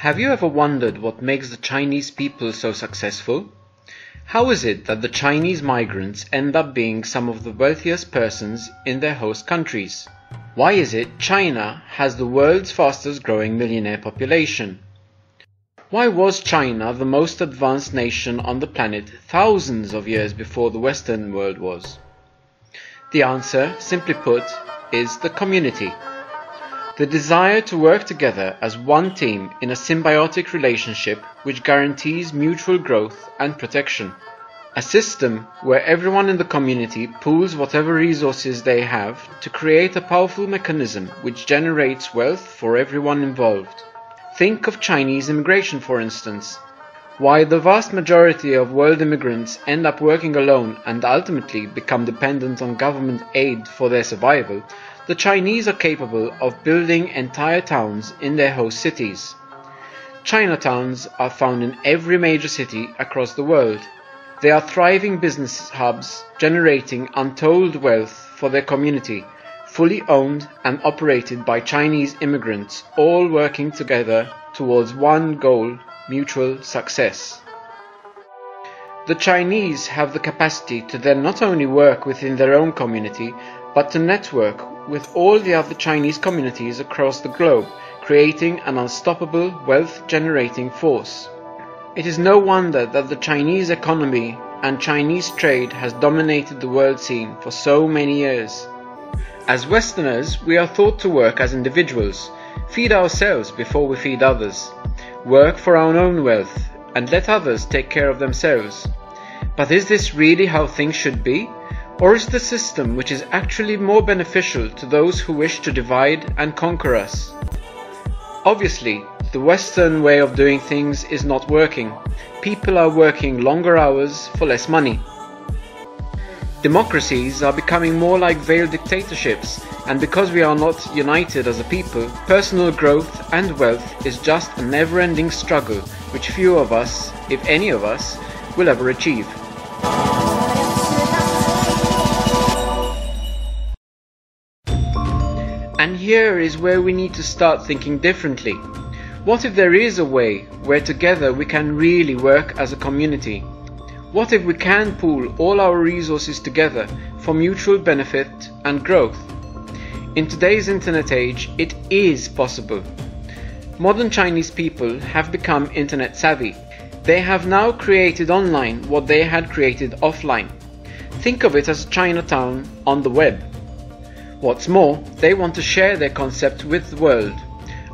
Have you ever wondered what makes the Chinese people so successful? How is it that the Chinese migrants end up being some of the wealthiest persons in their host countries? Why is it China has the world's fastest growing millionaire population? Why was China the most advanced nation on the planet thousands of years before the Western world was? The answer, simply put, is the community. The desire to work together as one team in a symbiotic relationship which guarantees mutual growth and protection. A system where everyone in the community pools whatever resources they have to create a powerful mechanism which generates wealth for everyone involved. Think of Chinese immigration, for instance. While the vast majority of world immigrants end up working alone and ultimately become dependent on government aid for their survival, the Chinese are capable of building entire towns in their host cities. Chinatowns are found in every major city across the world. They are thriving business hubs generating untold wealth for their community, fully owned and operated by Chinese immigrants, all working together towards one goal: mutual success. The Chinese have the capacity to then not only work within their own community, but to network with all the other Chinese communities across the globe, creating an unstoppable wealth-generating force. It is no wonder that the Chinese economy and Chinese trade has dominated the world scene for so many years. As Westerners, we are taught to work as individuals, feed ourselves before we feed others, work for our own wealth, and let others take care of themselves. But is this really how things should be? Or is the system which is actually more beneficial to those who wish to divide and conquer us? Obviously, the Western way of doing things is not working. People are working longer hours for less money. Democracies are becoming more like veiled dictatorships, and because we are not united as a people, personal growth and wealth is just a never-ending struggle which few of us, if any of us, will ever achieve. And here is where we need to start thinking differently. What if there is a way where together we can really work as a community? What if we can pool all our resources together for mutual benefit and growth? In today's internet age, it is possible. Modern Chinese people have become internet savvy. They have now created online what they had created offline. Think of it as Chinatown on the web. What's more, they want to share their concept with the world.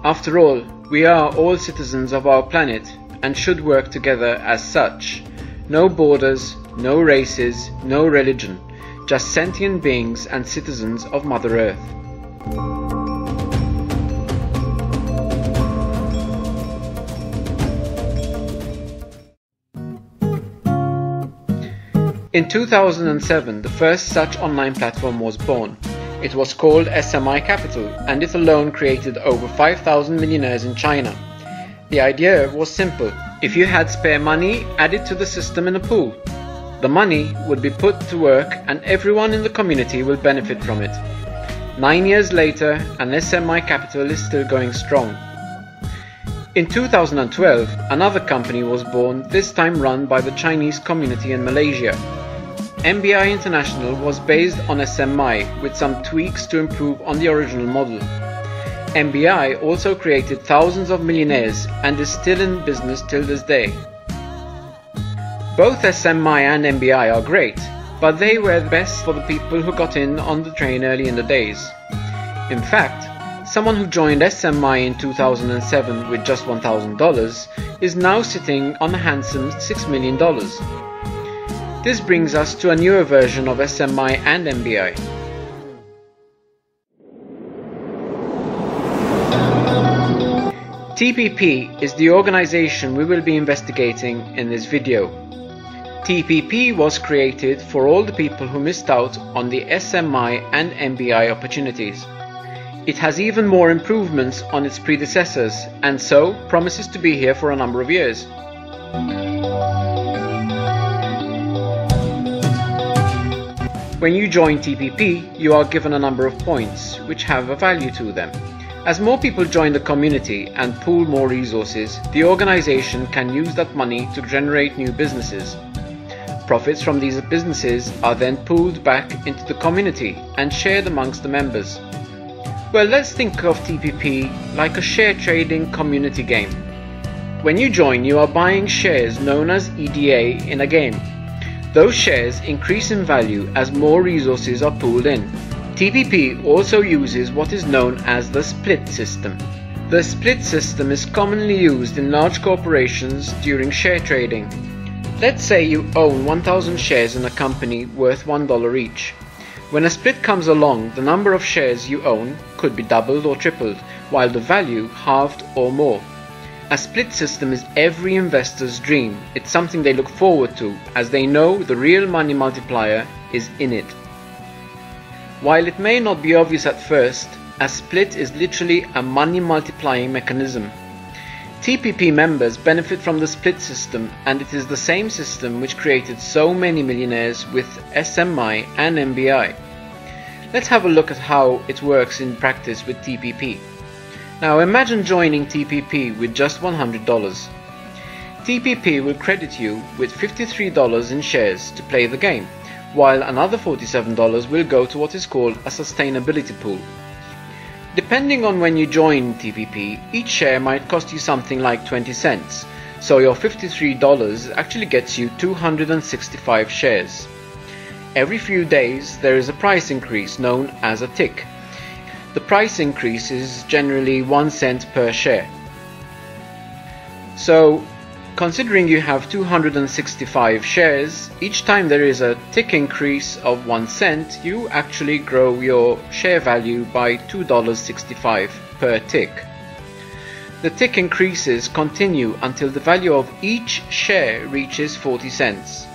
After all, we are all citizens of our planet and should work together as such. No borders, no races, no religion, just sentient beings and citizens of Mother Earth. In 2007, the first such online platform was born. It was called SMI Capital, and it alone created over 5,000 millionaires in China. The idea was simple. If you had spare money, add it to the system in a pool. The money would be put to work and everyone in the community will benefit from it. 9 years later, and SMI Capital is still going strong. In 2012, another company was born, this time run by the Chinese community in Malaysia. MBI International was based on SMI with some tweaks to improve on the original model. MBI also created thousands of millionaires and is still in business till this day. Both SMI and MBI are great, but they were the best for the people who got in on the train early in the days. In fact, someone who joined SMI in 2007 with just $1,000 is now sitting on a handsome $6 million. This brings us to a newer version of SMI and MBI. TPP is the organization we will be investigating in this video. TPP was created for all the people who missed out on the SMI and MBI opportunities. It has even more improvements on its predecessors and so promises to be here for a number of years. When you join TPP, you are given a number of points which have a value to them. As more people join the community and pool more resources, the organization can use that money to generate new businesses. Profits from these businesses are then pooled back into the community and shared amongst the members. Well, let's think of TPP like a share trading community game. When you join, you are buying shares known as EDA in a game. Those shares increase in value as more resources are pooled in. TPP also uses what is known as the split system. The split system is commonly used in large corporations during share trading. Let's say you own 1,000 shares in a company worth $1 each. When a split comes along, the number of shares you own could be doubled or tripled, while the value halved or more. A split system is every investor's dream. It's something they look forward to, as they know the real money multiplier is in it. While it may not be obvious at first, a split is literally a money multiplying mechanism. TPP members benefit from the split system, and it is the same system which created so many millionaires with SMI and MBI. Let's have a look at how it works in practice with TPP. Now imagine joining TPP with just $100. TPP will credit you with $53 in shares to play the game, while another $47 will go to what is called a sustainability pool. Depending on when you join TPP, each share might cost you something like 20 cents, so your $53 actually gets you 265 shares. Every few days there is a price increase known as a tick. The price increase is generally 1 cent per share. So, considering you have 265 shares, each time there is a tick increase of 1 cent, you actually grow your share value by $2.65 per tick. The tick increases continue until the value of each share reaches 40 cents.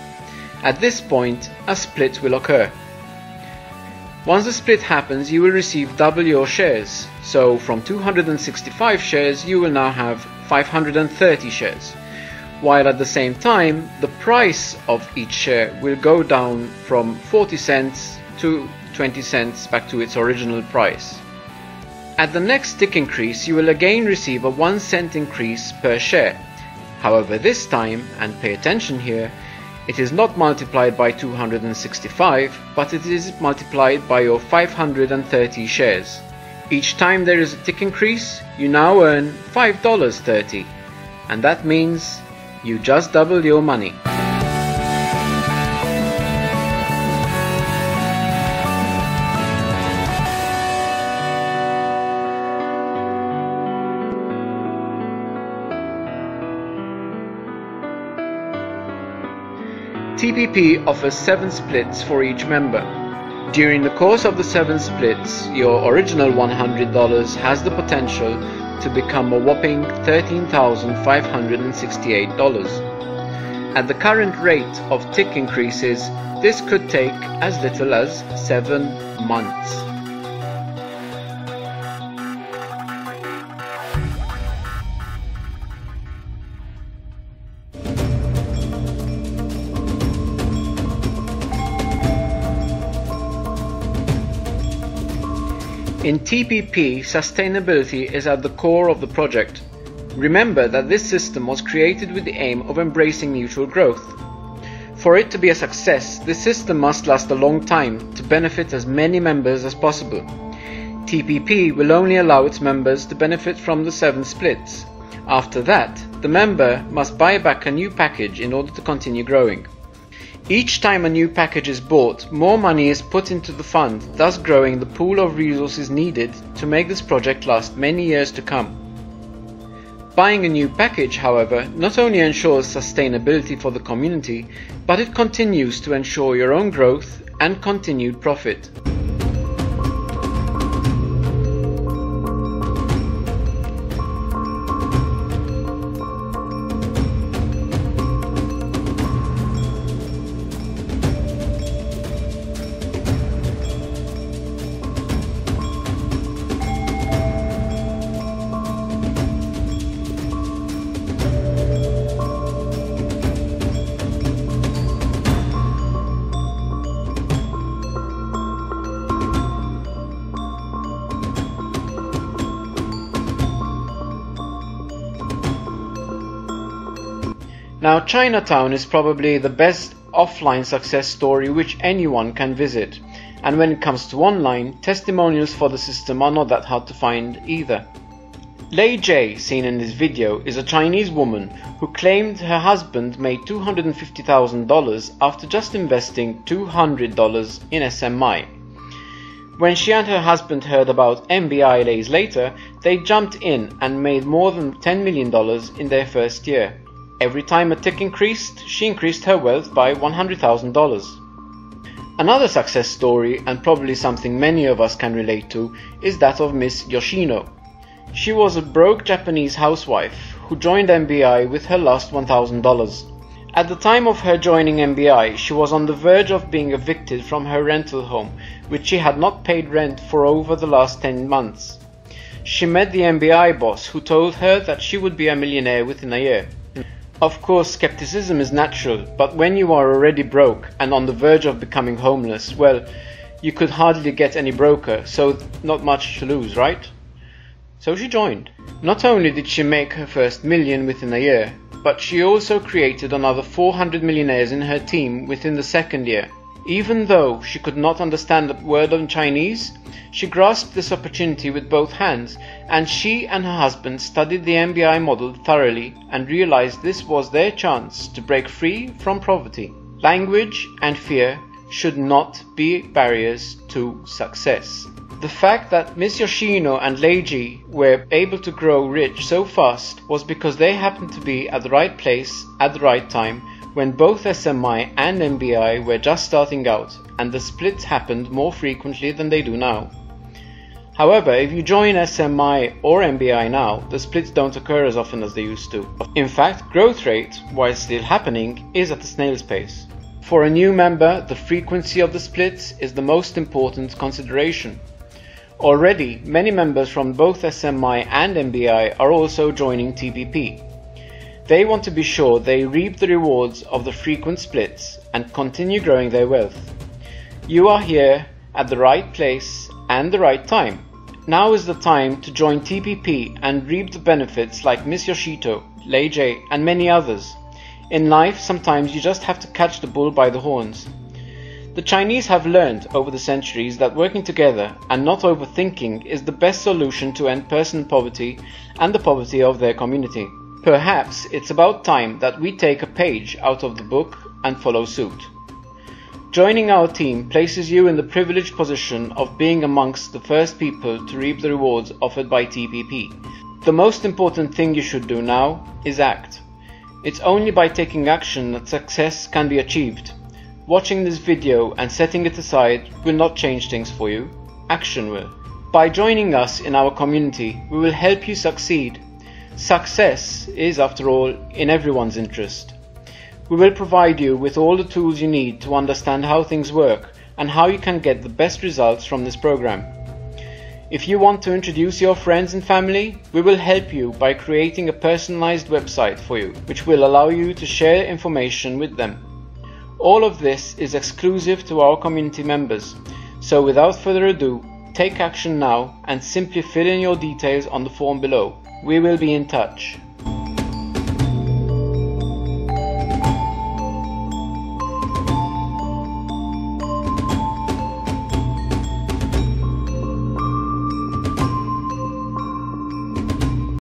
At this point, a split will occur. Once the split happens, you will receive double your shares. So from 265 shares, you will now have 530 shares. While at the same time, the price of each share will go down from 40 cents to 20 cents back to its original price. At the next tick increase, you will again receive a 1 cent increase per share. However, this time, and pay attention here, it is not multiplied by 265, but it is multiplied by your 530 shares. Each time there is a tick increase, you now earn $5.30, and that means you just doubled your money. TPP offers 7 splits for each member. During the course of the 7 splits, your original $100 has the potential to become a whopping $13,568. At the current rate of tick increases, this could take as little as 7 months. In TPP, sustainability is at the core of the project. Remember that this system was created with the aim of embracing mutual growth. For it to be a success, this system must last a long time to benefit as many members as possible. TPP will only allow its members to benefit from the 7 splits. After that, the member must buy back a new package in order to continue growing. Each time a new package is bought, more money is put into the fund, thus growing the pool of resources needed to make this project last many years to come. Buying a new package, however, not only ensures sustainability for the community, but it continues to ensure your own growth and continued profit. Now, Chinatown is probably the best offline success story which anyone can visit, and when it comes to online, testimonials for the system are not that hard to find either. Lei Jie, seen in this video, is a Chinese woman who claimed her husband made $250,000 after just investing $200 in SMI. When she and her husband heard about MBI days later, they jumped in and made more than $10 million in their first year. Every time a tick increased, she increased her wealth by $100,000. Another success story, and probably something many of us can relate to, is that of Miss Yoshino. She was a broke Japanese housewife who joined MBI with her last $1,000. At the time of her joining MBI, she was on the verge of being evicted from her rental home, which she had not paid rent for over the last 10 months. She met the MBI boss, who told her that she would be a millionaire within a year. Of course, skepticism is natural, but when you are already broke and on the verge of becoming homeless, well, you could hardly get any broker, so not much to lose, right? So she joined. Not only did she make her first million within a year, but she also created another 400 millionaires in her team within the second year. Even though she could not understand a word of Chinese, she grasped this opportunity with both hands, and she and her husband studied the MBI model thoroughly and realized this was their chance to break free from poverty. Language and fear should not be barriers to success. The fact that Miss Yoshino and Lei Jie were able to grow rich so fast was because they happened to be at the right place at the right time, when both SMI and MBI were just starting out, and the splits happened more frequently than they do now. However, if you join SMI or MBI now, the splits don't occur as often as they used to. In fact, growth rate, while still happening, is at a snail's pace. For a new member, the frequency of the splits is the most important consideration. Already, many members from both SMI and MBI are also joining TPP. They want to be sure they reap the rewards of the frequent splits and continue growing their wealth. You are here at the right place and the right time. Now is the time to join TPP and reap the benefits like Miss Yoshito, Lei Jie, and many others. In life, sometimes you just have to catch the bull by the horns. The Chinese have learned over the centuries that working together and not overthinking is the best solution to end personal poverty and the poverty of their community. Perhaps it's about time that we take a page out of the book and follow suit. Joining our team places you in the privileged position of being amongst the first people to reap the rewards offered by TPP. The most important thing you should do now is act. It's only by taking action that success can be achieved. Watching this video and setting it aside will not change things for you. Action will. By joining us in our community, we will help you succeed. Success is, after all, in everyone's interest. We will provide you with all the tools you need to understand how things work and how you can get the best results from this program. If you want to introduce your friends and family, we will help you by creating a personalized website for you, which will allow you to share information with them. All of this is exclusive to our community members, so without further ado, take action now and simply fill in your details on the form below. We will be in touch.